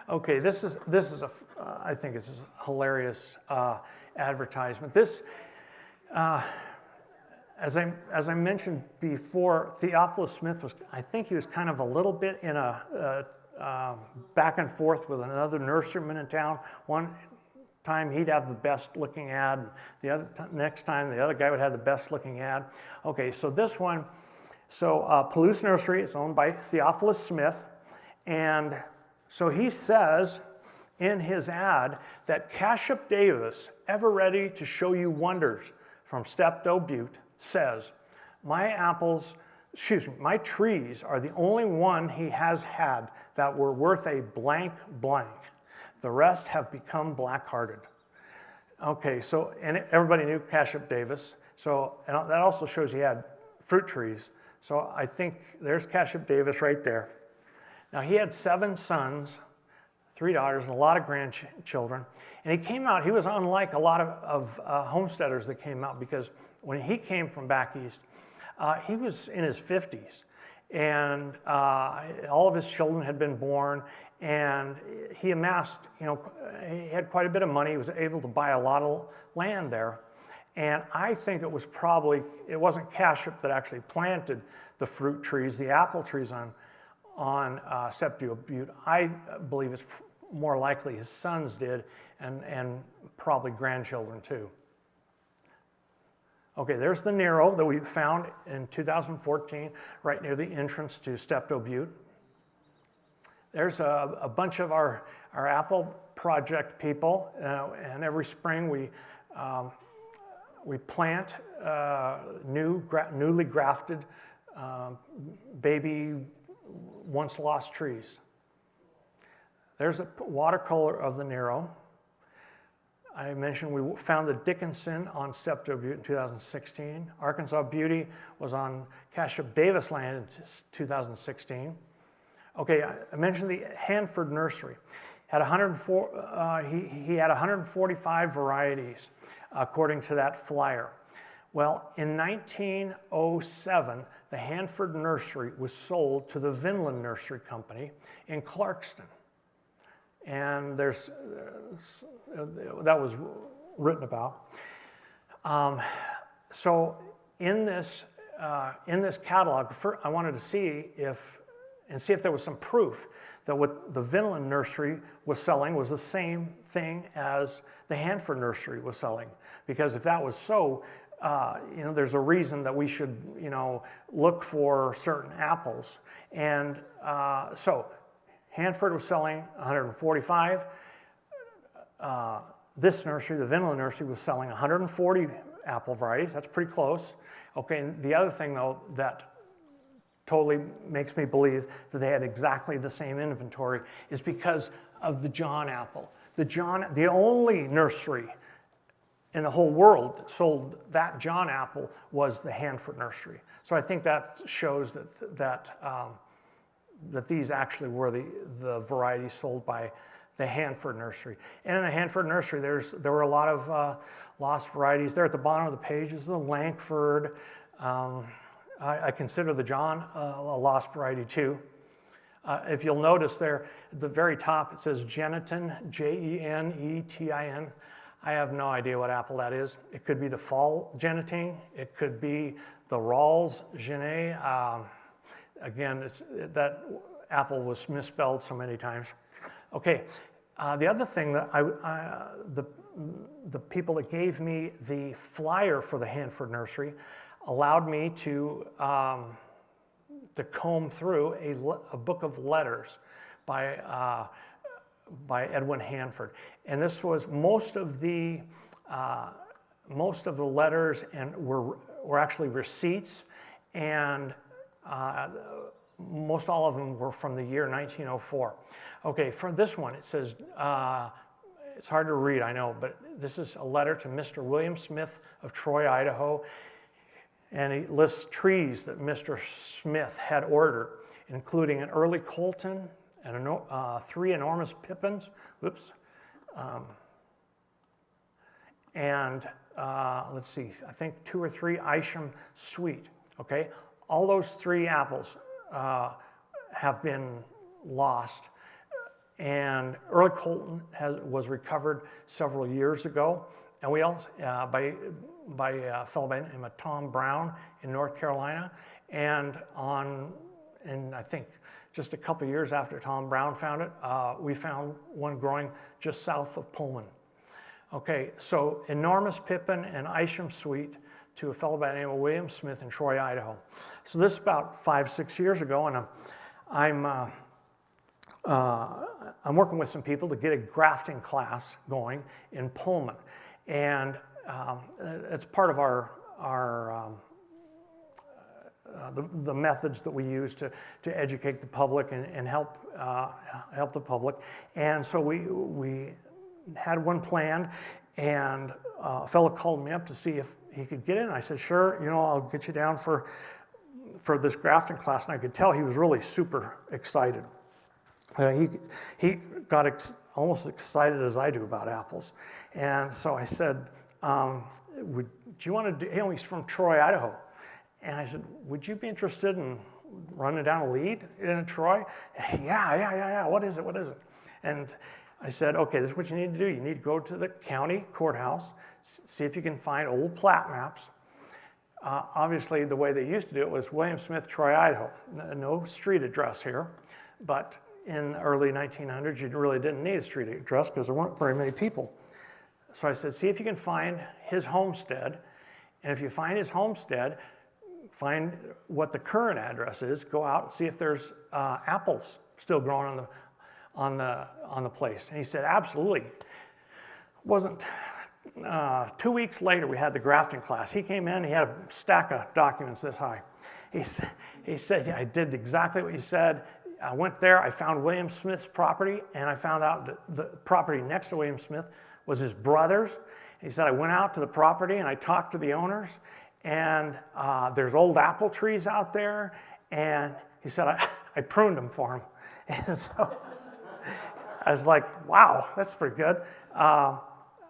Okay, this is a I think it's a hilarious advertisement. This, as I mentioned before, Theophilus Smith was, I think he was kind of a little bit in a back and forth with another nurseryman in town. One time he'd have the best looking ad, the other next time the other guy would have the best looking ad. Okay, so this one, Palouse Nursery is owned by Theophilus Smith, and so he says in his ad that Cashup Davis, ever ready to show you wonders from Steptoe Butte, says, my trees are the only one he has had that were worth a blank blank. The rest have become black-hearted. Okay, so, and everybody knew Cashup Davis, so, and that also shows he had fruit trees. So I think there's Cashup Davis right there. Now he had 7 sons, 3 daughters, and a lot of grandchildren. And he came out, he was unlike a lot of homesteaders that came out, because when he came from back east, he was in his 50s. And all of his children had been born, and he amassed, he had quite a bit of money. He was able to buy a lot of land there. And I think it wasn't Cashup that actually planted the fruit trees, the apple trees on Steptoe Butte. I believe it's more likely his sons did, and probably grandchildren too. Okay, there's the Nero that we found in 2014, right near the entrance to Steptoe Butte. There's a bunch of our apple project people, and every spring we plant newly grafted baby once lost trees. There's a watercolor of the Nero. I mentioned we found the Dickinson on Steptoe Butte in 2016. Arkansas Beauty was on Cashup Davis land in 2016. Okay, I mentioned the Hanford Nursery. Had 104, he had 145 varieties, according to that flyer. Well, in 1907, the Hanford Nursery was sold to the Vinland Nursery Company in Clarkston. And that was written about. So in this catalog, I wanted to see if there was some proof that what the Vinland Nursery was selling was the same thing as the Hanford Nursery was selling. Because if that was so, there's a reason that we should, look for certain apples. And so Hanford was selling 145. This nursery, the Vinland Nursery, was selling 140 apple varieties. That's pretty close. Okay, and the other thing, though, that totally makes me believe that they had exactly the same inventory is because of the John apple. The only nursery in the whole world that sold that John apple was the Hanford Nursery. So I think that shows that these actually were the varieties sold by the Hanford Nursery. And in the Hanford Nursery, there were a lot of lost varieties. There at the bottom of the page is the Lankford. I consider the John a lost variety too. If you'll notice there at the very top, it says Genetin, Genetin. I have no idea what apple that is. It could be the Fall Genetin. It could be the Rawls Genet. Again, that apple was misspelled so many times. Okay, the other thing that the people that gave me the flyer for the Hanford Nursery allowed me to comb through a book of letters by Edwin Hanford, and this was most of the letters and were actually receipts, and most all of them were from the year 1904. Okay, for this one, it says, it's hard to read, I know, but this is a letter to Mr. William Smith of Troy, Idaho, and he lists trees that Mr. Smith had ordered, including an early Colton and 3 enormous pippins, and let's see, I think 2 or 3 Isham Sweet, okay? All those 3 apples have been lost and early Colton was recovered several years ago. And we also, by a fellow by the name of Tom Brown in North Carolina. And I think just a couple years after Tom Brown found it, we found one growing just south of Pullman. Okay, so enormous pippin and Isham sweet to a fellow by the name of William Smith in Troy, Idaho. So this is about 5-6 years ago, and I'm working with some people to get a grafting class going in Pullman, and it's part of the methods that we use to educate the public and help the public. And so we had one planned, and a fellow called me up to see if he could get in. I said, sure, I'll get you down for this grafting class. And I could tell he was really super excited. He got almost excited as I do about apples. And so I said, do you want to do, he's from Troy, Idaho. And I said, would you be interested in running down a lead in Troy? Yeah, what is it? And I said, okay, this is what you need to do. You need to go to the county courthouse, see if you can find old plat maps. Obviously, the way they used to do it was William Smith, Troy, Idaho. No street address here, but in the early 1900s, you really didn't need a street address because there weren't very many people. So I said, see if you can find his homestead, and if you find his homestead, find what the current address is, go out and see if there's apples still growing on the place. And he said, absolutely. Wasn't 2 weeks later, we had the grafting class. He came in, he had a stack of documents this high. He said, I did exactly what you said. I went there, I found William Smith's property, and I found out that the property next to William Smith was his brother's. He said, I went out to the property and I talked to the owners, and there's old apple trees out there, and he said, I pruned them for him. And so I was like, wow, that's pretty good.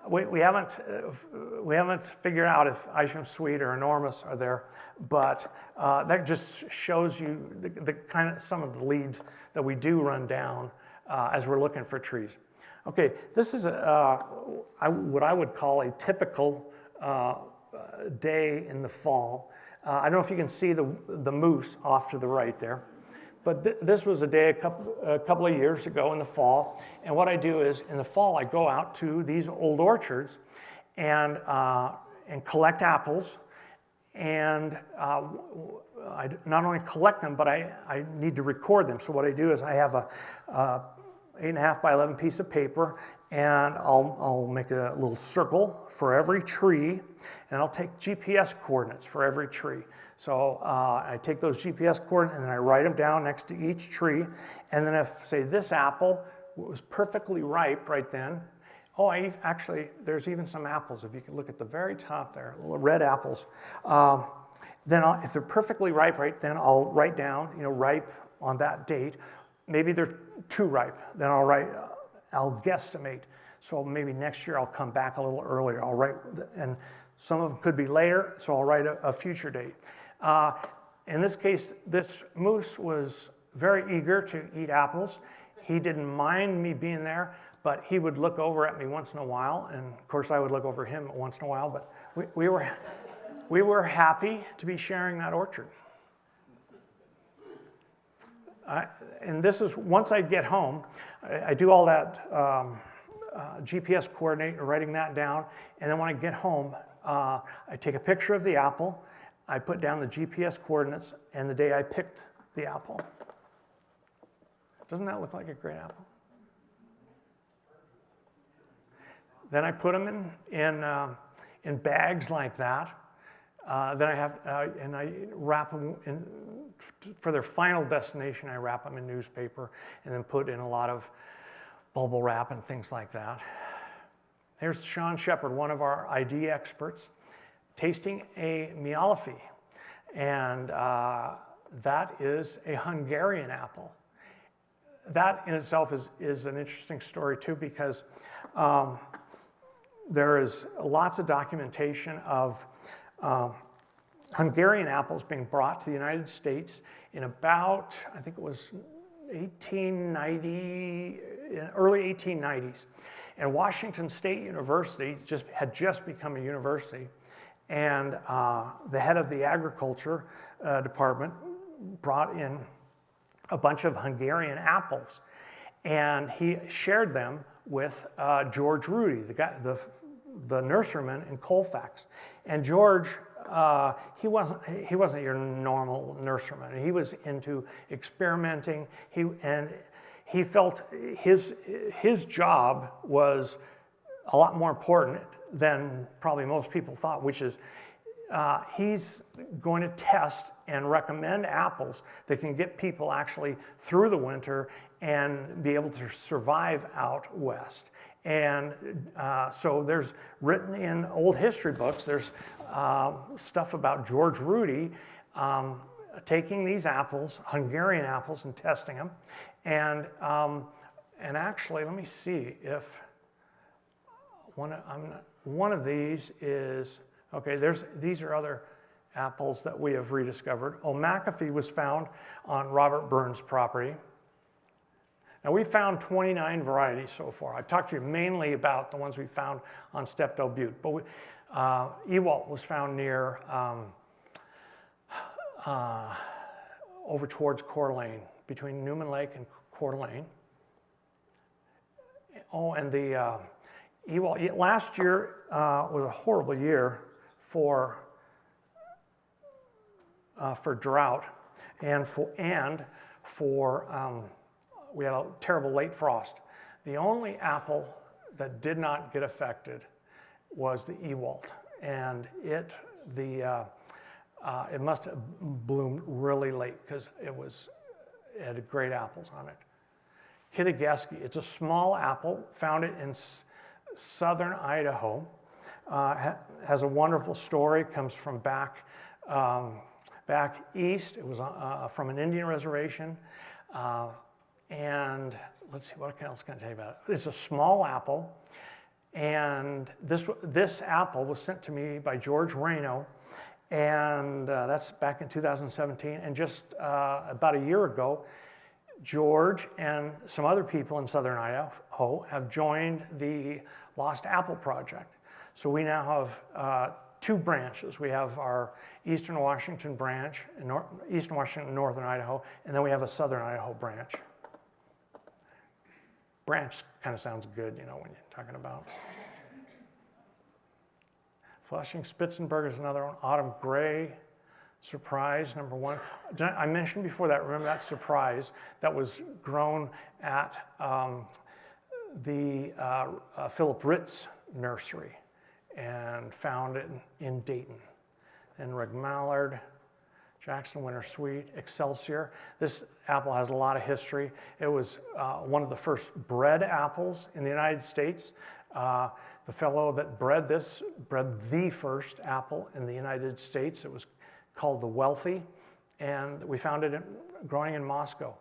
We haven't figured out if Isham Sweet or Enormous are there, but that just shows you the kind of some of the leads that we do run down as we're looking for trees. Okay, this is what I would call a typical day in the fall. I don't know if you can see the moose off to the right there. But this was a day a couple of years ago in the fall, and what I do is in the fall I go out to these old orchards and collect apples, and I not only collect them, but I need to record them. So what I do is I have a 8.5 by 11 piece of paper, and I'll make a little circle for every tree, and I'll take GPS coordinates for every tree. So I take those GPS coordinates and then I write them down next to each tree. And then if, say, this apple was perfectly ripe right then, actually, there's even some apples. If you can look at the very top there, little red apples. Then if they're perfectly ripe right then, I'll write down, ripe on that date. Maybe they're too ripe. Then I'll guesstimate. So maybe next year I'll come back a little earlier. I'll write, and some of them could be later, so I'll write a future date. In this case, this moose was very eager to eat apples. He didn't mind me being there, but he would look over at me once in a while, and of course I would look over him once in a while, but we were happy to be sharing that orchard. And this is, once I get home, I do all that GPS coordinate, writing that down, and then when I get home, I take a picture of the apple, I put down the GPS coordinates and the day I picked the apple. Doesn't that look like a great apple? Then I put them in bags like that. Then I have, and I wrap them in, for their final destination, I wrap them in newspaper and then put in a lot of bubble wrap and things like that. Here's Sean Shepard, one of our ID experts, tasting a Mialafi, and that is a Hungarian apple. That in itself is an interesting story too, because there is lots of documentation of Hungarian apples being brought to the United States in about, I think it was 1890, early 1890s. And Washington State University had just become a university. And the head of the agriculture department brought in a bunch of Hungarian apples. And he shared them with George Rudy, the nurseryman in Colfax. And George, he wasn't your normal nurseryman. He was into experimenting. He felt his job was a lot more important than probably most people thought, which is he's going to test and recommend apples that can get people actually through the winter and be able to survive out west. And so there's written in old history books, there's stuff about George Rudy taking these apples, Hungarian apples, and testing them. And actually, let me see if one of these is, okay, these are other apples that we have rediscovered. Oh, McAfee was found on Robert Burns' property. Now, we found 29 varieties so far. I've talked to you mainly about the ones we found on Steptoe Butte, but Ewalt was found near, over towards Coeur d'Alene, between Newman Lake and Coeur d'Alene. Oh, and the Ewalt, last year was a horrible year for drought and for we had a terrible late frost. The only apple that did not get affected was the Ewalt, and it must have bloomed really late because it had great apples on it. Kittigaski, it's a small apple, found it in southern Idaho. Has a wonderful story, comes from back east. It was from an Indian reservation. And let's see, what else can I tell you about it? It's a small apple, and this apple was sent to me by George Reno, and that's back in 2017. And just about a year ago, George and some other people in southern Idaho have joined the Lost Apple Project. So we now have two branches. We have our Eastern Washington branch, Eastern Washington, Northern Idaho, and then we have a Southern Idaho branch. Branch kind of sounds good, you know, when you're talking about. Flushing Spitzenberg is another one. Autumn Gray, Surprise, #1. I mentioned before that, remember that Surprise that was grown at the Philip Ritz Nursery and found it in Dayton. And Red Mallard, Jackson Winter Sweet, Excelsior. This apple has a lot of history. It was one of the first bred apples in the United States. The fellow that bred the first apple in the United States. It was called the Wealthy, and we found it growing in Moscow.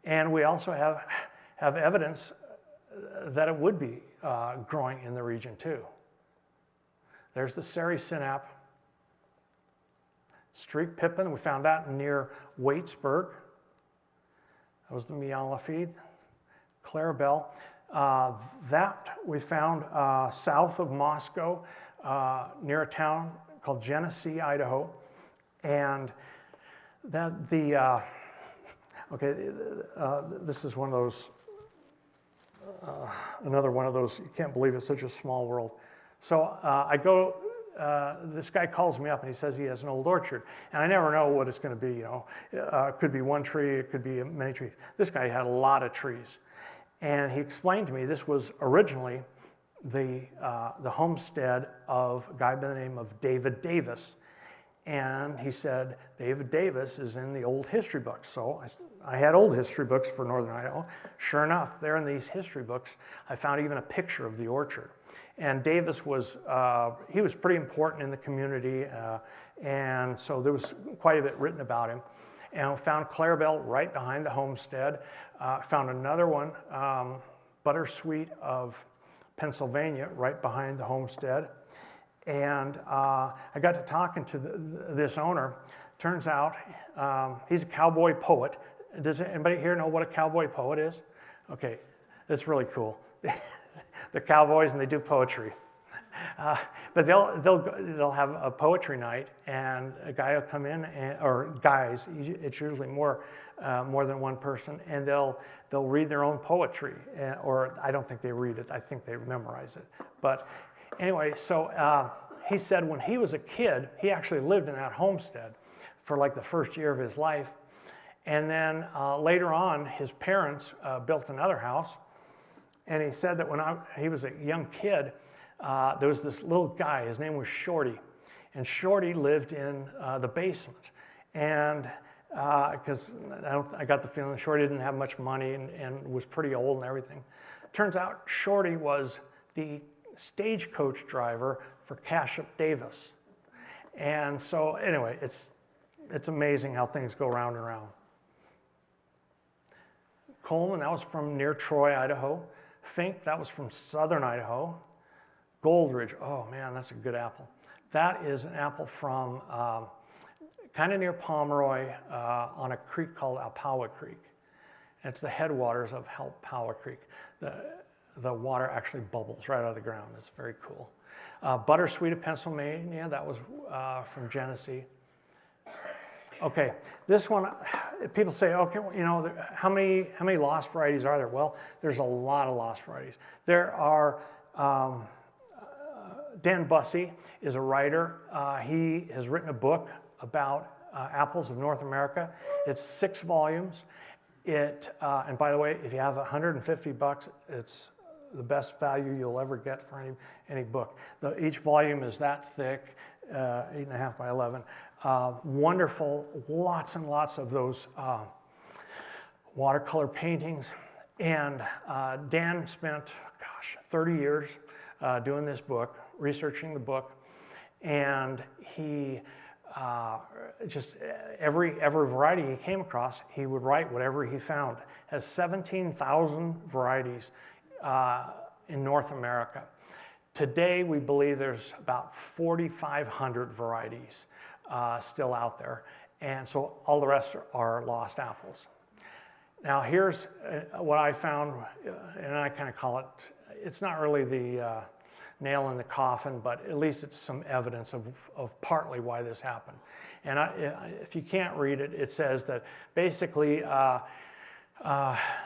And we also have evidence that it would be growing in the region too. There's the Seri Synap. Streak Pippin, we found that near Waitsburg. That was the Mialafide. Clarabelle, that we found south of Moscow, near a town called Genesee, Idaho. And that this is one of those, another one of those, you can't believe it's such a small world. So I go, this guy calls me up and he says he has an old orchard. And I never know what it's going to be, you know. It could be one tree, it could be many trees. This guy had a lot of trees. And he explained to me this was originally the homestead of a guy by the name of David Davis. And he said, David Davis is in the old history books. So I had old history books for Northern Idaho. Sure enough, there in these history books, I found even a picture of the orchard. And Davis was, he was pretty important in the community, and so there was quite a bit written about him. And I found Clarabelle right behind the homestead. Found another one, Buttersweet of Pennsylvania, right behind the homestead. And I got to talking to this owner. Turns out he's a cowboy poet. Does anybody here know what a cowboy poet is? Okay, that's really cool. They're cowboys and they do poetry. But they'll have a poetry night, and a guy will come in, or guys. It's usually more than one person, and they'll read their own poetry, or I don't think they read it. I think they memorize it. But anyway, so he said when he was a kid, he actually lived in that homestead for like the first year of his life, and then later on, his parents built another house, and he said that when he was a young kid. There was this little guy, his name was Shorty, and Shorty lived in the basement. And because I got the feeling Shorty didn't have much money and was pretty old and everything. Turns out Shorty was the stagecoach driver for Cashup Davis. And so anyway, it's amazing how things go round and round. Coleman, that was from near Troy, Idaho. Fink, that was from southern Idaho. Goldridge, oh man, that's a good apple. That is an apple from kind of near Pomeroy on a creek called Alpawa Creek. And it's the headwaters of Alpawa Creek. The water actually bubbles right out of the ground. It's very cool. Buttersweet of Pennsylvania, that was from Genesee. Okay, this one, people say, okay, well, you know, how many lost varieties are there? Well, there's a lot of lost varieties. There are, Dan Bussey is a writer. He has written a book about apples of North America. It's 6 volumes. And by the way, if you have $150, it's the best value you'll ever get for any book. Each volume is that thick, 8.5 by 11. Wonderful, lots and lots of those watercolor paintings. And Dan spent, 30 years doing this book, researching the book, and he just every variety he came across, he would write whatever he found. Has 17,000 varieties in North America. Today, we believe there's about 4,500 varieties still out there, and so all the rest are lost apples. Now, here's what I found, and I kind of call it, it's not really the nail in the coffin, but at least it's some evidence of partly why this happened. And if you can't read it, it says that basically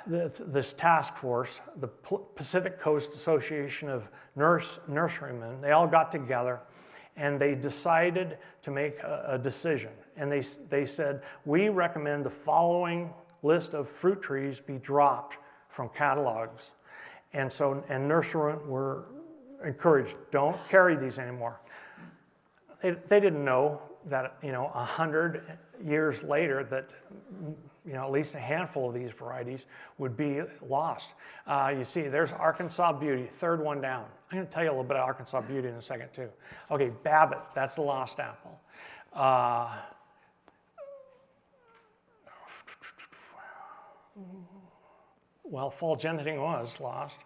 this task force, the Pacific Coast Association of Nurserymen, they all got together and they decided to make a decision. And they said, we recommend the following list of fruit trees be dropped from catalogs. And so, nurserymen were encouraged, don't carry these anymore. They didn't know that, 100 years later that, at least a handful of these varieties would be lost. You see, there's Arkansas Beauty, third one down. I'm going to tell you a little bit of Arkansas Beauty in a second too. Okay, Babbitt, that's the lost apple. Well, Fall Geniting was lost.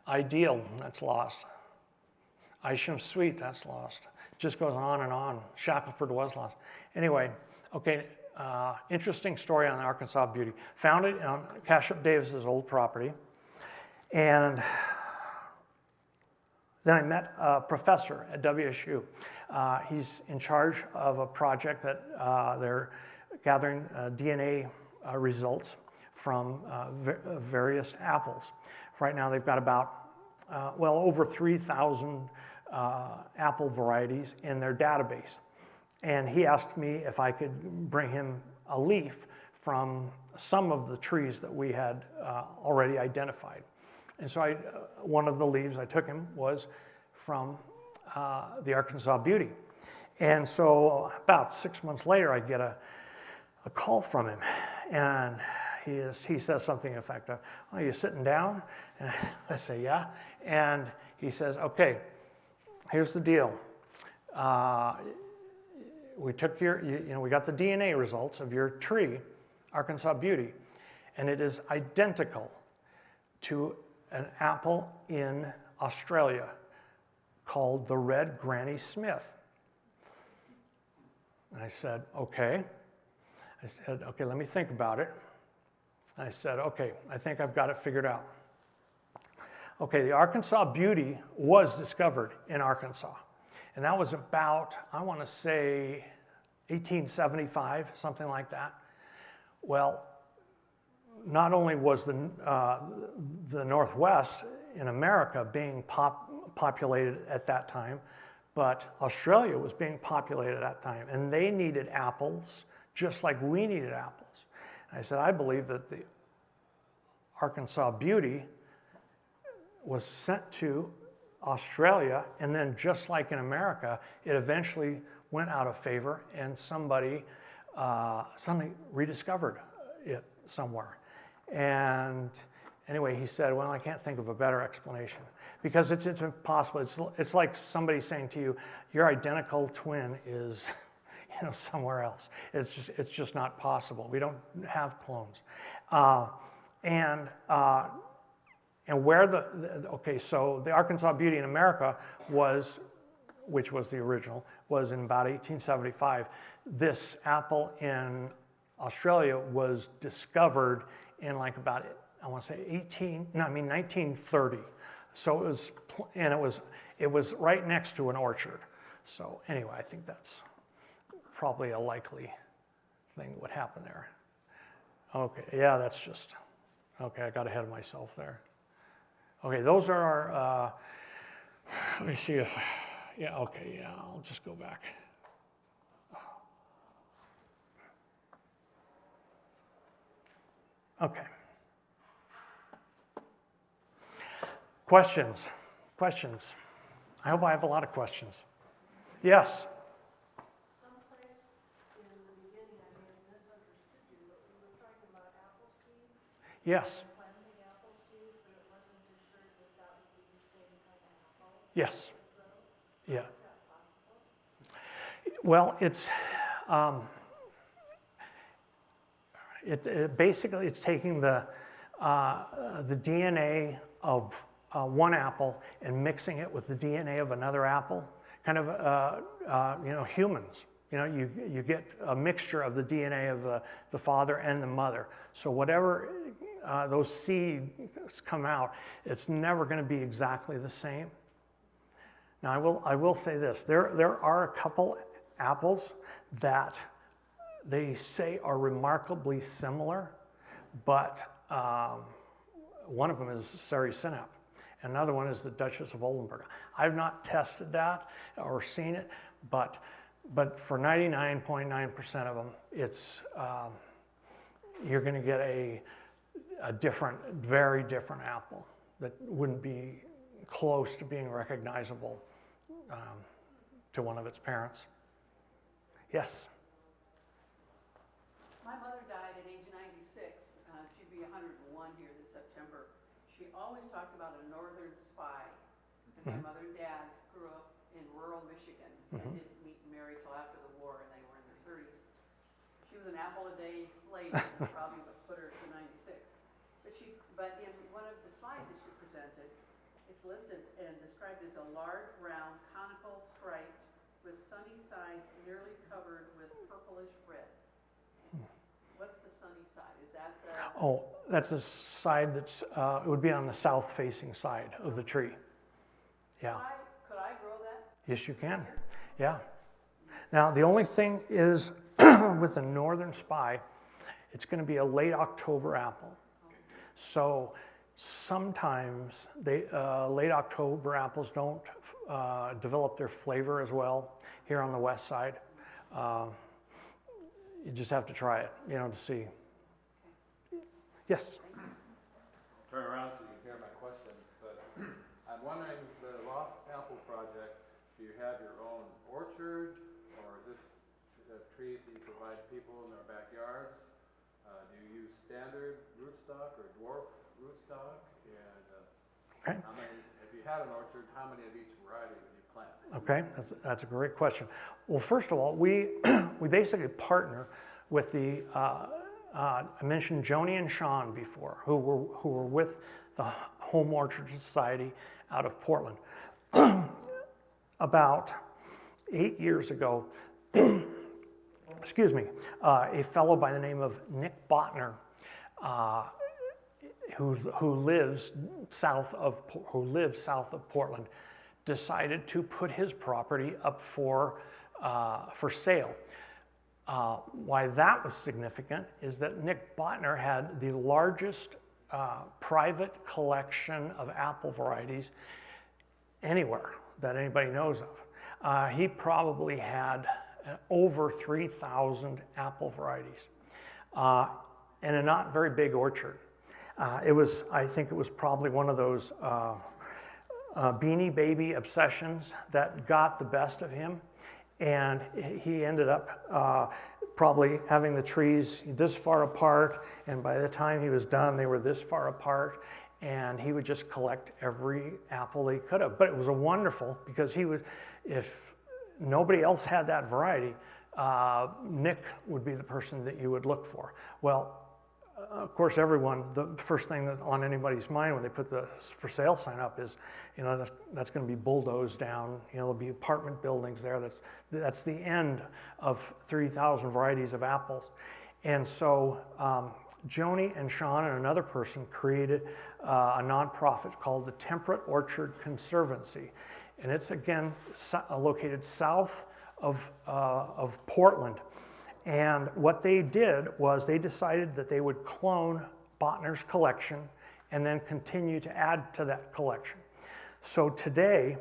Ideal, that's lost. Isham Sweet, that's lost. Just goes on and on. Shackelford was lost. Anyway, okay, interesting story on the Arkansas Beauty. Found it on Cashup Davis's old property. And then I met a professor at WSU. He's in charge of a project that they're gathering DNA results from various apples. Right now they've got about, over 3,000 apple varieties in their database. And he asked me if I could bring him a leaf from some of the trees that we had already identified. And so one of the leaves I took him was from the Arkansas Beauty. And so about 6 months later, I get a call from him. And he says something in effect of, "Oh, you sitting down?" And I say, "Yeah." And he says, "Okay, here's the deal. We took we got the DNA results of your tree, Arkansas Beauty, and it is identical to an apple in Australia called the Red Granny Smith." And I said, "Okay." I said, okay, let me think about it. I said, okay, I think I've got it figured out. Okay, the Arkansas Beauty was discovered in Arkansas. And that was about, I want to say, 1875, something like that. Well, not only was the Northwest in America being populated at that time, but Australia was being populated at that time. And they needed apples just like we needed apples. And I said, I believe that the Arkansas Beauty was sent to Australia, and then just like in America, it eventually went out of favor, and somebody suddenly rediscovered it somewhere. And anyway, he said, well, I can't think of a better explanation, because it's impossible. It's like somebody saying to you, your identical twin is somewhere else. It's just not possible. We don't have clones. And where okay, so the Arkansas Beauty in America was, which was the original, was in about 1875. This apple in Australia was discovered in like about, I want to say 1930. So it was, and it was right next to an orchard. So anyway, I think that's probably a likely thing that would happen there. Okay, yeah, that's just, okay, I got ahead of myself there. Okay, those are our, let me see if, yeah, okay, yeah, I'll just go back. Okay. Questions? I hope I have a lot of questions. Yes? Someplace in the beginning, I may have misunderstood you, but we were talking about apple seeds. Yes. Planting apple seeds, but it wasn't assured that that would be the same kind of apple. Yes. Yeah. Is that possible? Well, basically it's taking the DNA of one apple and mixing it with the DNA of another apple, kind of humans. You get a mixture of the DNA of the father and the mother. So whatever those seeds come out, it's never going to be exactly the same. Now I will say this: there are a couple apples that they say are remarkably similar, but one of them is Sari Sinap. Another one is the Duchess of Oldenburg. I've not tested that or seen it, but for 99.9% of them, it's you're going to get a different, very different apple that wouldn't be close to being recognizable to one of its parents. Yes. My mother died at age 96. She'd be 101 here this September. She always talked about a northern spy. And my mother and dad grew up in rural Michigan and didn't meet and marry till after the war, and they were in their 30s. She was an apple a day late, probably what put her to 96. But in one of the slides that she presented, it's listed and described as a large, round, conical stripe with sunny side nearly covered with purplish red. What's the sunny side? Is that the... Oh, that's a side that's, it would be on the south-facing side of the tree. Yeah. Could I grow that? Yes, you can. Yeah. Now, the only thing is, with the northern spy, it's going to be a late October apple. So sometimes late October apples don't develop their flavor as well here on the west side. You just have to try it, to see. Yes? Turn around so you can hear my question, but I'm wondering, the Lost Apple Project, do you have your own orchard, or is this trees that you provide people in their backyards? Do you use standard rootstock or dwarf rootstock? And Okay. if you had an orchard, how many of each variety would you plant? Okay, that's a great question. Well, first of all, we basically partner with the I mentioned Joni and Sean before, who were with the Home Orchard Society out of Portland. About 8 years ago, a fellow by the name of Nick Botner, who lives south of Portland, decided to put his property up for sale. Why that was significant is that Nick Botner had the largest private collection of apple varieties anywhere that anybody knows of. He probably had over 3,000 apple varieties and a not very big orchard. I think it was probably one of those Beanie Baby obsessions that got the best of him, and he ended up probably having the trees this far apart, and by the time he was done, they were this far apart, and he would just collect every apple he could have. But it was a wonderful, because if nobody else had that variety, Nick would be the person that you would look for. Well, of course, the first thing that's on anybody's mind when they put the for sale sign up is, that's going to be bulldozed down. There'll be apartment buildings there. That's the end of 3,000 varieties of apples. And so Joni and Sean and another person created a nonprofit called the Temperate Orchard Conservancy. And it's, again, located south of Portland. And what they did was they decided that they would clone Botner's collection and then continue to add to that collection. So today,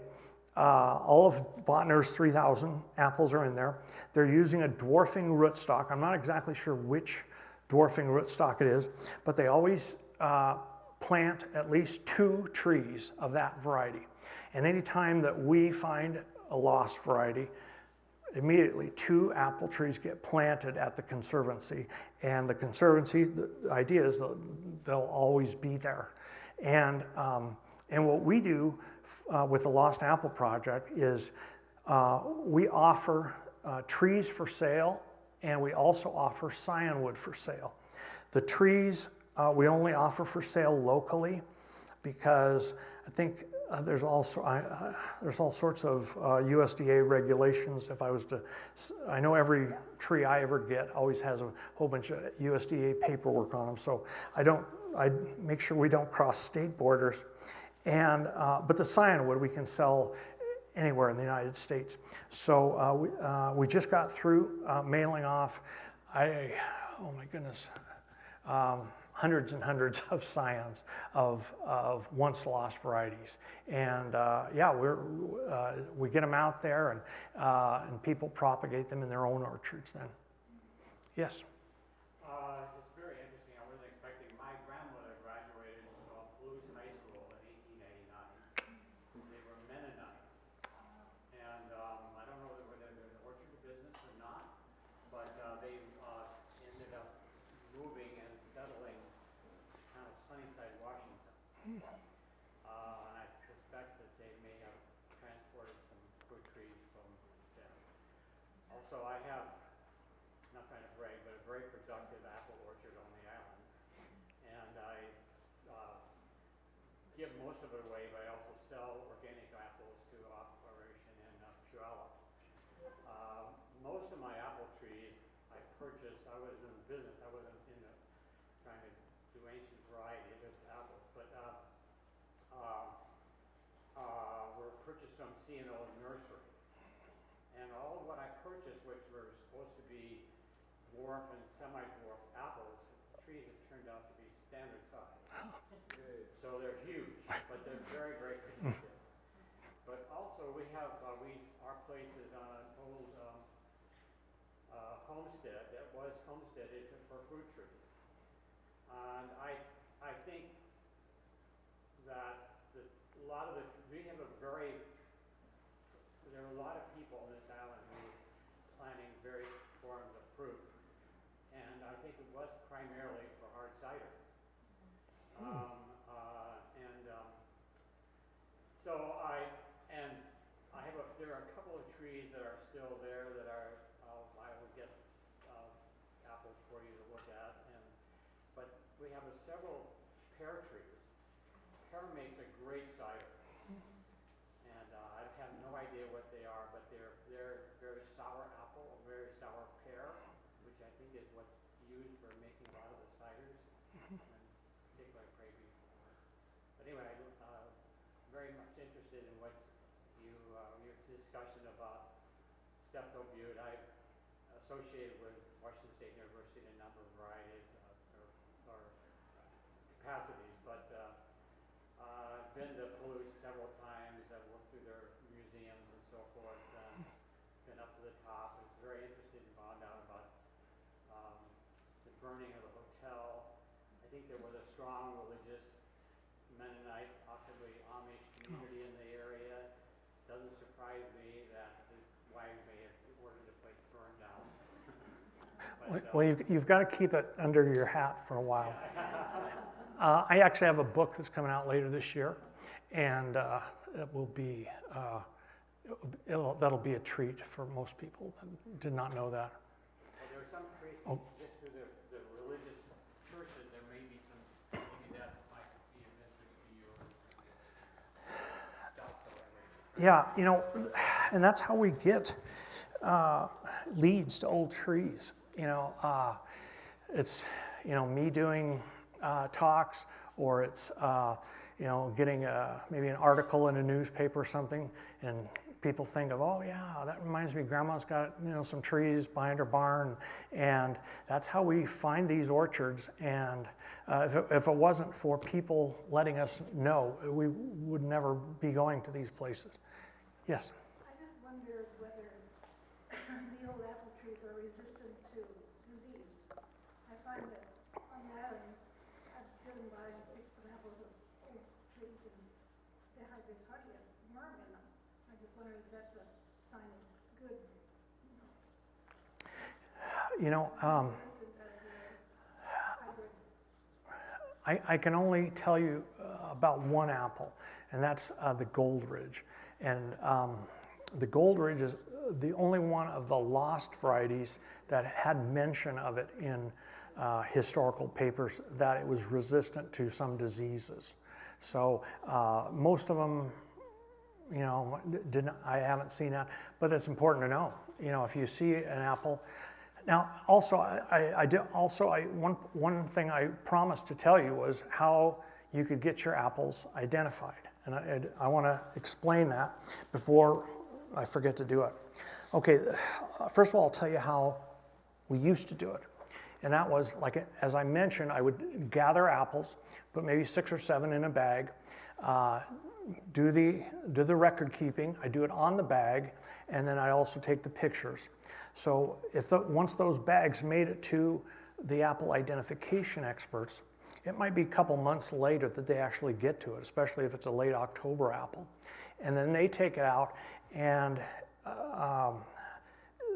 all of Botner's 3,000 apples are in there. They're using a dwarfing rootstock. I'm not exactly sure which dwarfing rootstock it is, but they always plant at least 2 trees of that variety. And anytime that we find a lost variety, immediately 2 apple trees get planted at the conservancy, and the conservancy, the idea is they'll always be there. And what we do with the Lost Apple Project is we offer trees for sale, and we also offer scionwood for sale. The trees we only offer for sale locally, because I think there's all sorts of USDA regulations. I know every tree I ever get always has a whole bunch of USDA paperwork on them, so I make sure we don't cross state borders. And but the scionwood we can sell anywhere in the United States. So we just got through mailing off, oh my goodness, hundreds and hundreds of scions of once lost varieties. And yeah, we get them out there, and people propagate them in their own orchards then. Yes? This is very interesting. I wasn't expecting. My grandmother graduated from Blues High School in 1889. They were Mennonites. And I don't know whether they're in the orchard business or not, but they ended up moving and settling kind of Sunnyside, Washington. And I suspect that they may have transported some fruit trees from there. Also, I have, not trying to brag, but a very productive apple orchard on the island. And I give most of it away, but I also sell organic apples to operation in Puyallup. Most of my apple trees I purchased, I was in business, I wasn't trying to do ancient varieties of apples, but were purchased from Hanford Nursery. And all of what I purchased, which were supposed to be dwarf and semi-dwarf apples, the trees have turned out to be standard size. So they're huge, but they're very, very protected. But also we have, our place is on an old homestead that was homesteaded for fruit trees. And I think that there are a lot of people on this island who are planting various forms of fruit. And I think it was primarily for hard cider. There are a couple of trees that are still there that I will get apples for you to look at. But we have several pear trees. Pear makes a great cider. And I have no idea what they are, but they're very sour apple, very sour pear. used for making a lot of the ciders, and particularly Prairie's. But anyway, I'm very much interested in what your discussion about Steptoe Butte. I've associated with Washington State University in a number of varieties or capacities, but I've been to Palouse several times. I've worked through their museums and so forth. Been up to the top. I was very interested and found out about the burning of the hotel. I think there was a strong religious Mennonite, possibly Amish community in the area. Doesn't surprise me that the wife may have ordered the place burned down. Well, you've got to keep it under your hat for a while. I actually have a book that's coming out later this year, and it will be that'll be a treat for most people that did not know that. Well, there are some traces just through the religious person. There may be some, maybe that might be of interest to you. Yeah, you know, and that's how we get leads to old trees. You know, it's, you know, me doing talks, or it's, you know, getting maybe an article in a newspaper or something, and people think of, oh yeah, that reminds me, Grandma's got, you know, some trees behind her barn, and that's how we find these orchards. And if it wasn't for people letting us know, we would never be going to these places. Yes? I just wonder whether the old apple trees are resistant to disease. I find that on that, and I've driven by and picked some apples of old trees, and there's hardly a worm in them. I just wonder if that's a sign of good, You know, resistant as a hybrid. I can only tell you about one apple, and that's the Gold Ridge. And the Gold Ridge is the only one of the lost varieties that had mention of it in historical papers, that it was resistant to some diseases. So most of them, you know, I haven't seen that, but it's important to know. You know, if you see an apple. Now, also, one thing I promised to tell you was how you could get your apples identified. And I want to explain that before I forget to do it. Okay, first of all, I'll tell you how we used to do it. And that was, like, as I mentioned, I would gather apples, put maybe 6 or 7 in a bag, do the record keeping. I do it on the bag, and then I also take the pictures. So once those bags made it to the apple identification experts, it might be a couple months later that they actually get to it, especially if it's a late October apple. And then they take it out, and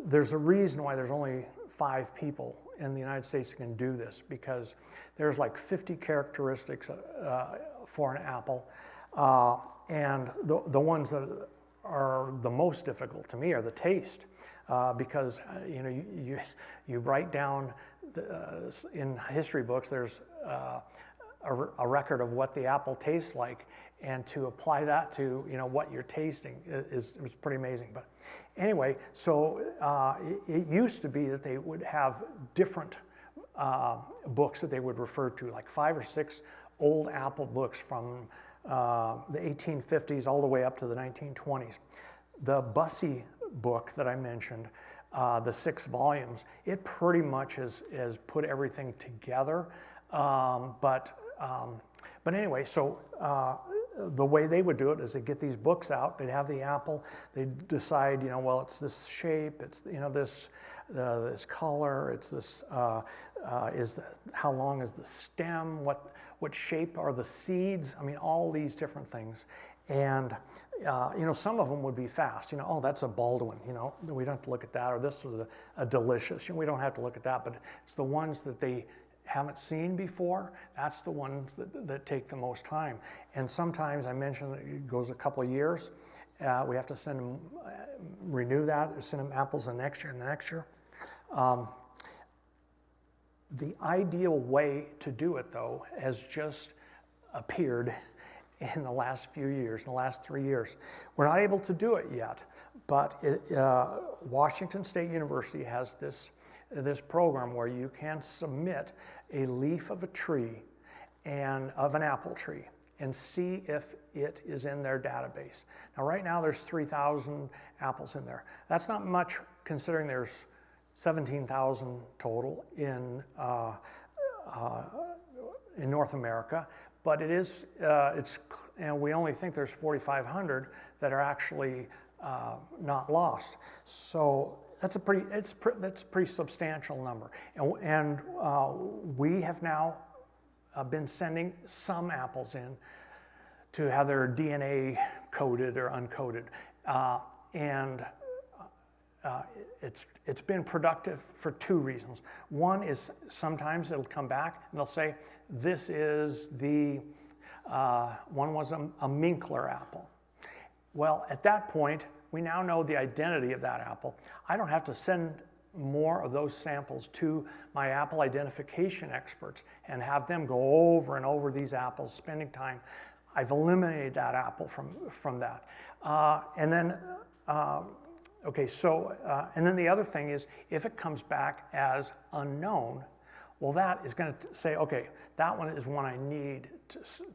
there's a reason why there's only 5 people in the United States that can do this, because there's like 50 characteristics for an apple, and the ones that are the most difficult to me are the taste, because you know, you write down in history books, there's a record of what the apple tastes like, and to apply that to, you know, what you're tasting is pretty amazing. But anyway, so it used to be that they would have different books that they would refer to, like 5 or 6 old apple books from the 1850s all the way up to the 1920s. The Bussey book that I mentioned, the 6 volumes, it pretty much has put everything together. But anyway, so the way they would do it is they get these books out, they'd have the apple, they'd decide, you know, well, it's this shape, it's, you know, this color, it's this, how long is the stem, what shape are the seeds, I mean, all these different things. And you know, some of them would be fast, you know, oh, that's a Baldwin, you know, we don't have to look at that, or this was a Delicious, you know, we don't have to look at that, but it's the ones that they haven't seen before, that's the ones that take the most time. And sometimes, I mentioned that it goes a couple of years, we have to send them, renew that, send them apples the next year and the next year. The ideal way to do it, though, has just appeared, in the last few years, in the last 3 years. We're not able to do it yet, but Washington State University has this program where you can submit a leaf of a tree and of an apple tree and see if it is in their database. Now right now there's 3,000 apples in there. That's not much considering there's 17,000 total in North America, but it is, and we only think there's 4,500 that are actually not lost. So that's a pretty substantial number. And we have now been sending some apples in to have their DNA coded or uncoded. It's been productive for 2 reasons. One is sometimes it'll come back and they'll say, this is the, one was a Minkler apple. Well, at that point, we now know the identity of that apple. I don't have to send more of those samples to my apple identification experts and have them go over and over these apples, spending time. I've eliminated that apple from that. And then the other thing is, if it comes back as unknown, well, that is going to say, okay, that one is one I need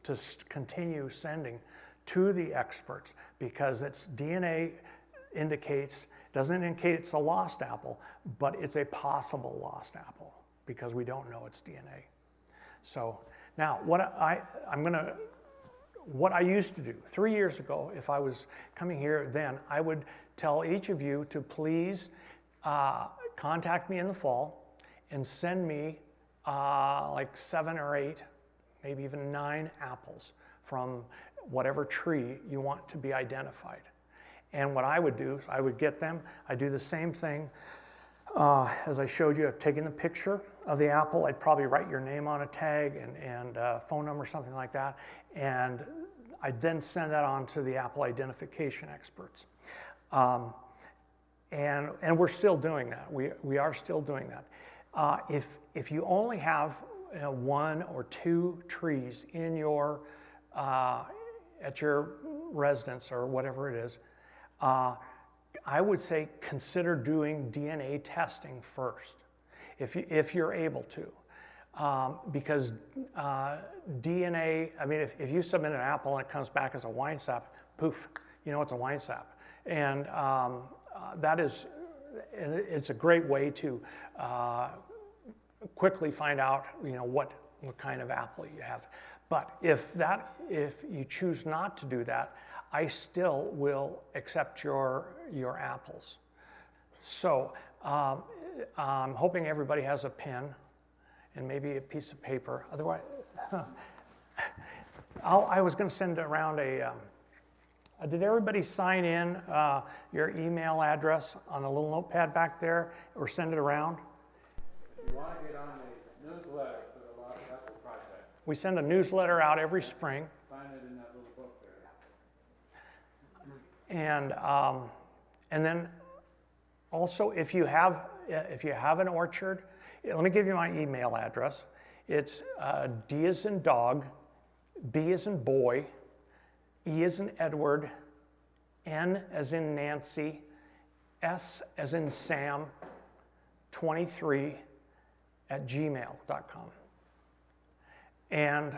to continue sending to the experts, because its DNA doesn't indicate it's a lost apple, but it's a possible lost apple because we don't know its DNA. So now what I used to do 3 years ago, if I was coming here then, I would tell each of you to please contact me in the fall and send me like 7 or 8, maybe even 9 apples from whatever tree you want to be identified. And what I would do is I would get them. I do the same thing as I showed you, taking the picture of the apple. I'd probably write your name on a tag and phone number, something like that. And I'd then send that on to the apple identification experts. And we're still doing that. We are still doing that. If you only have 1 or 2 trees in your at your residence or whatever it is, I would say consider doing DNA testing first, if you're able to, because DNA. I mean, if you submit an apple and it comes back as a wine sap, poof, you know it's a wine sap, and it's a great way to quickly find out, what kind of apple you have. But if you choose not to do that, I still will accept your apples. So I'm hoping everybody has a pen and maybe a piece of paper. Otherwise, I was going to send around did everybody sign in your email address on a little notepad back there, or send it around? If you want to get on the newsletter for the Lost Apple Project, We send a newsletter out every spring. sign it in that little book there. And then also, if you have an orchard, let me give you my email address. It's D as in dog, B as in boy, E as in Edward, N as in Nancy, S as in Sam, 23 at gmail.com. And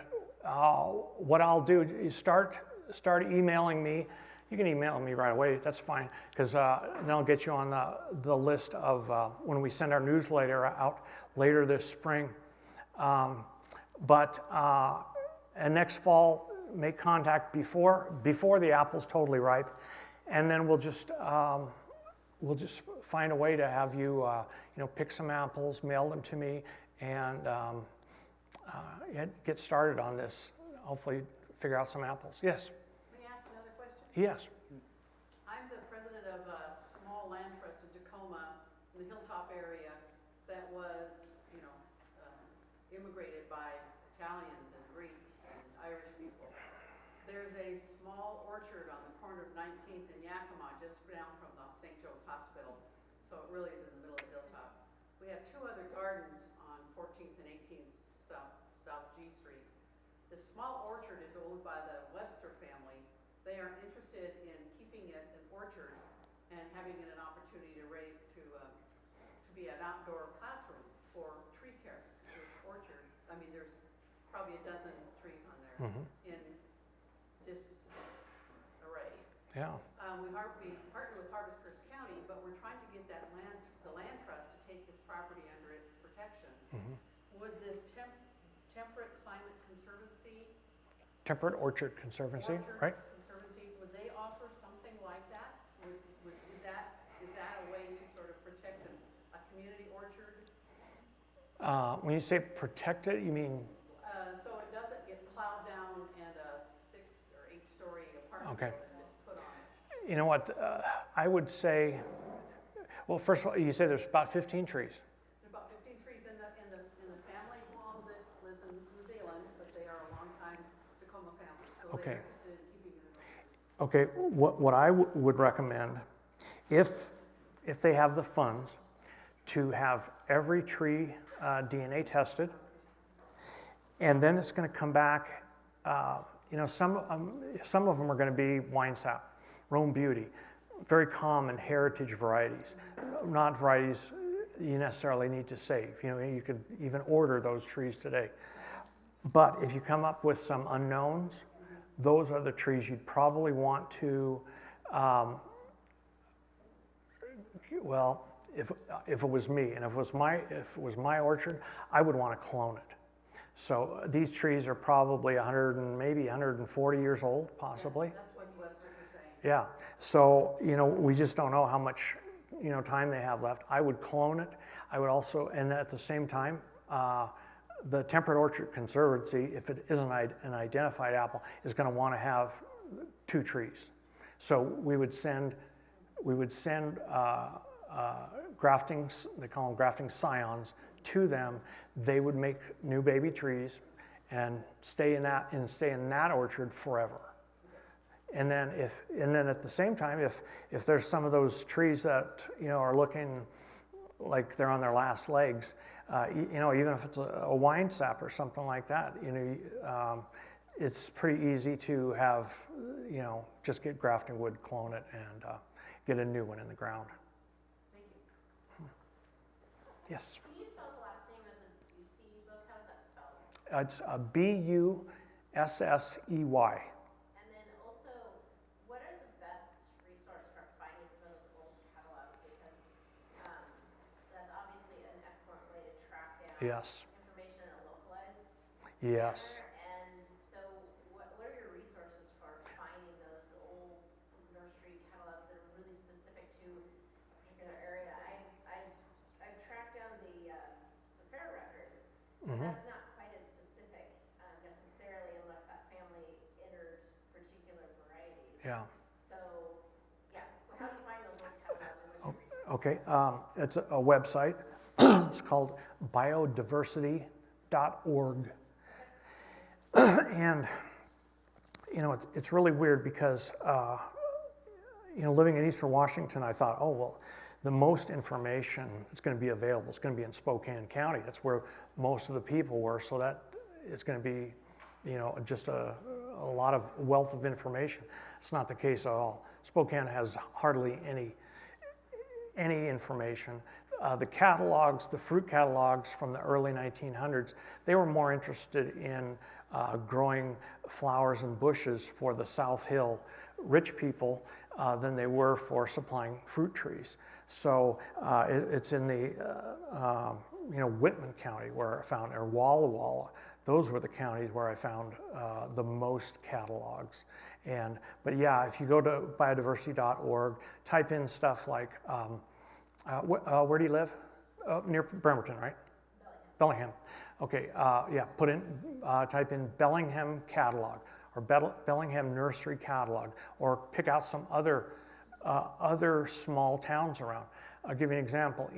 what I'll do is start emailing me. You can email me right away, that's fine, because then I'll get you on the list of when we send our newsletter out later this spring. And next fall, make contact before the apple's totally ripe, and then we'll just find a way to have you pick some apples, mail them to me, and get started on this. Hopefully, figure out some apples. Yes. May I ask another question? Yes. I'm the president of a small land trust in Tacoma, in the Hilltop area, that was, immigrated by Italians and Greeks and Irish people. There's a small orchard on the corner of 19th and Yakima, just down from the St. Joe's Hospital, so it really is in the middle of the Hilltop. We have 2 other gardens on 14th and 18th South G Street. The small orchard is owned by the Webster they are interested in keeping it an orchard and having it an opportunity to be an outdoor classroom for tree care. There's orchard, I mean, there's probably a dozen trees on there in this array. Yeah. We partner with Harvest Pierce County, but we're trying to get the land trust to take this property under its protection. Would this Temperate Climate Conservancy, Temperate Orchard Conservancy, right? Conservancy, would they offer something like that? Is that a way to sort of protect a community orchard? When you say protect it, you mean, So it doesn't get plowed down and a 6 or 8 story apartment Okay. building gets put on it? you know what, I would say, well, first of all, you say there's about 15 trees. There's about 15 trees in the family who owns it, lives in New Zealand, but they are a long-time Tacoma family, so Okay. they're interested in keeping it an orchard. Okay, what I would recommend, if they have the funds, to have every tree DNA tested, and then it's going to come back. Some of them are going to be wine sap, Rome Beauty, very common heritage varieties, not varieties you necessarily need to save. You could even order those trees today. But if you come up with some unknowns, those are the trees you'd probably want to, if it was me, and if it was my orchard, I would want to clone it. So these trees are probably 100 and maybe 140 years old, possibly. That's what the Websters are saying. Yeah. So we just don't know how much time they have left. I would clone it. I would also, and at the same time, the Temperate Orchard Conservancy, if it isn't an identified apple, is going to want to have 2 trees. So we would send grafting, they call them grafting scions, to them. They would make new baby trees and stay in that orchard forever. And then at the same time, if there's some of those trees that are looking like they're on their last legs, even if it's a wine sap or something like that, it's pretty easy to have, just get grafting wood, clone it, and get a new one in the ground. Thank you. Yes. Can you spell the last name of the UC book? How is that spelled? It's Bussey. And then also, what is the best resource for finding some of those old catalogs? Because that's obviously an excellent way to track down Yes. information in a localized Yes. manner. And so, what are your resources for finding those old nursery catalogs that are really specific to a particular area? I've tracked down the fair records, but that's not quite as specific necessarily unless that family entered particular varieties. Yeah. So, yeah, well, how do you find those old catalogs and what's your research? Okay. It's a website. It's called biodiversity.org. And it's really weird because living in Eastern Washington, I thought, oh well, the most information that's going to be available is going to be in Spokane County. That's where most of the people were, so that it's going to be, just a lot of wealth of information. It's not the case at all. Spokane has hardly any information. The catalogs, the fruit catalogs from the early 1900s, they were more interested in growing flowers and bushes for the South Hill rich people than they were for supplying fruit trees. So it's in the Whitman County where I found, or Walla Walla. Those were the counties where I found the most catalogs. But yeah, if you go to biodiversity.org, type in stuff like, where do you live? Near Bremerton, right? Bellingham. Okay, type in Bellingham catalog or Bellingham Nursery catalog, or pick out some other small towns around. I'll give you an example.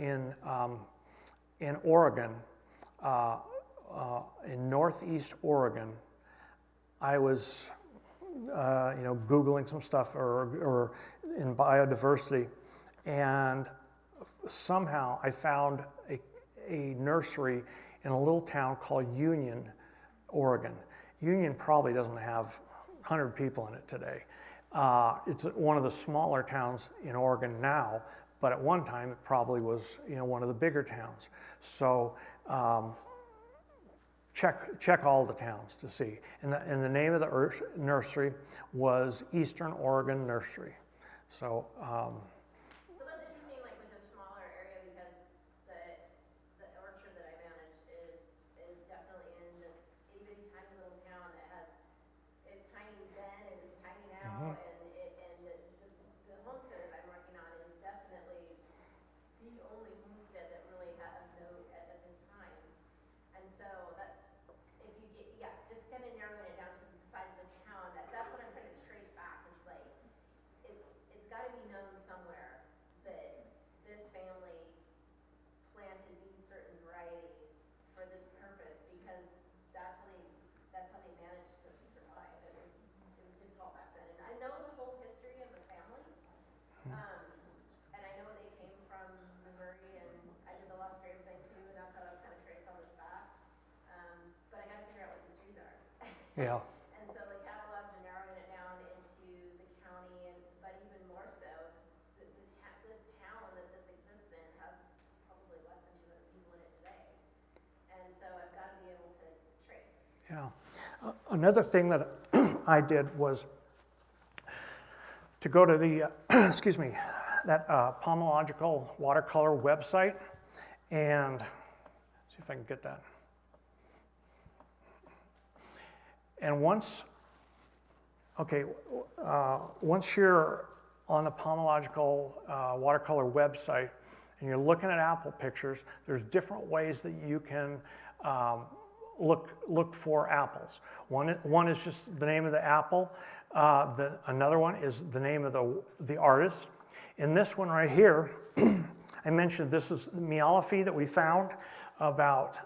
In Oregon, in Northeast Oregon, I was Googling some stuff or in biodiversity, and somehow I found a nursery in a little town called Union, Oregon. Union probably doesn't have 100 people in it today. It's one of the smaller towns in Oregon now, but at one time it probably was, one of the bigger towns. So check all the towns to see. And the name of the nursery was Eastern Oregon Nursery. So So that's interesting, like with a smaller area, because the orchard that I manage is definitely in this itty bitty tiny little town that is tiny then and is tiny now, and the homestead that I'm working on is definitely the only homestead that really had a note at the time. And so that, if you get, just kind of narrowing it down to the size of the town, that's what I'm trying to trace back, is like, it's gotta be known somewhere that this family planted these certain varieties for this purpose, because that's how they managed to survive. It was difficult back then. And I know the whole history of the family. And I know they came from Missouri, and I did the Lost Grave thing too, and that's how I've kind of traced all this back. But I gotta figure out what these trees are. yeah. And so the catalogs are narrowing it down into the county, but even more so, this town that this exists in has probably less than 200 people in it today. And so I've got to be able to trace. Yeah. Another thing that I did was to go to the, excuse me, that pomological watercolor website, and see if I can get that. And once you're on the pomological watercolor website and you're looking at apple pictures, there's different ways that you can look for apples. One is just the name of the apple. Another one is the name of the artist. In this one right here, I mentioned this is Mialafi that we found about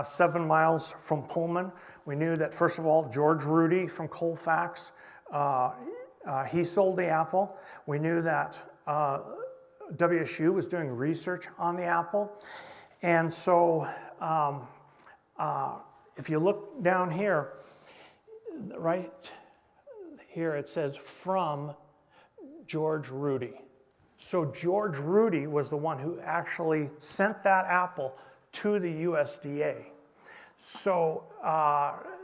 7 miles from Pullman. We knew that, first of all, George Rudy from Colfax, he sold the apple. We knew that WSU was doing research on the apple. And so if you look down here, right here it says from George Rudy. So George Rudy was the one who actually sent that apple to the USDA. So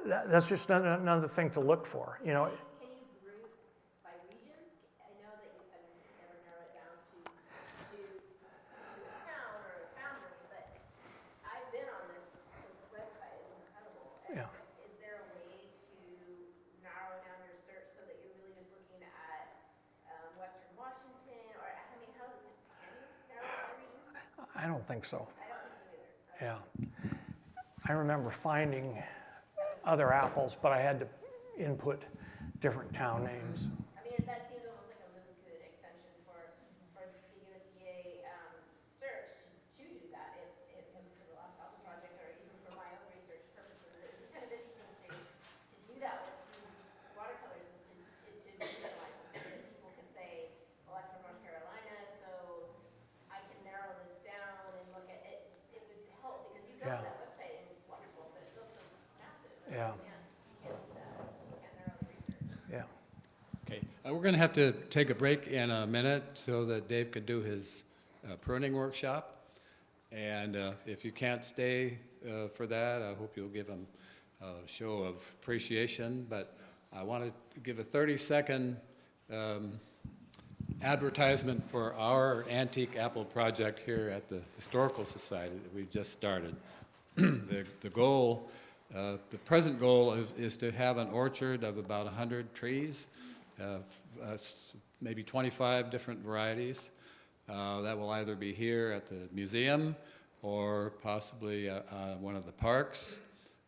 that's just another thing to look for, Can you group by region? I know that you can never narrow it down to a town or a foundry, but I've been on this website. It's incredible. And Yeah. is there a way to narrow down your search so that you're really just looking at Western Washington, or I mean, can you narrow down a region? I don't think so. I don't think so either. Yeah. I remember finding other apples, but I had to input different town names. I mean, that seems almost like a really good extension for the USDA search to do that, if for the Lost Apple Project, or even for my own research purposes. It would be kind of interesting to do that with these watercolors, is to visualize them, so that people can say, well, I'm from North Carolina, so I can narrow this down and look at it. It would help, because you go to that website and it's wonderful, but it's also massive. Yeah. You can't do that. You can't narrow the research. Yeah. Okay, we're going to have to take a break in a minute so that Dave could do his pruning workshop. And if you can't stay for that, I hope you'll give him a show of appreciation. But I want to give a 30-second advertisement for our antique apple project here at the Historical Society that we've just started. The goal, the present goal is to have an orchard of about 100 trees, maybe 25 different varieties. That will either be here at the museum, or possibly one of the parks,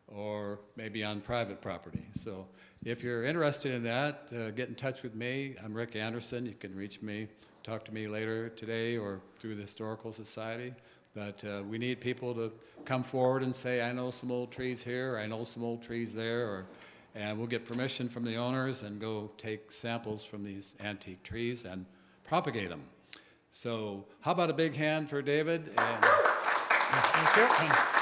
or maybe on private property. So if you're interested in that, get in touch with me. I'm Rick Anderson. You can reach me, talk to me later today or through the Historical Society. But we need people to come forward and say, I know some old trees here, or I know some old trees there, and we'll get permission from the owners and go take samples from these antique trees and propagate them. So how about a big hand for David? And Thank you.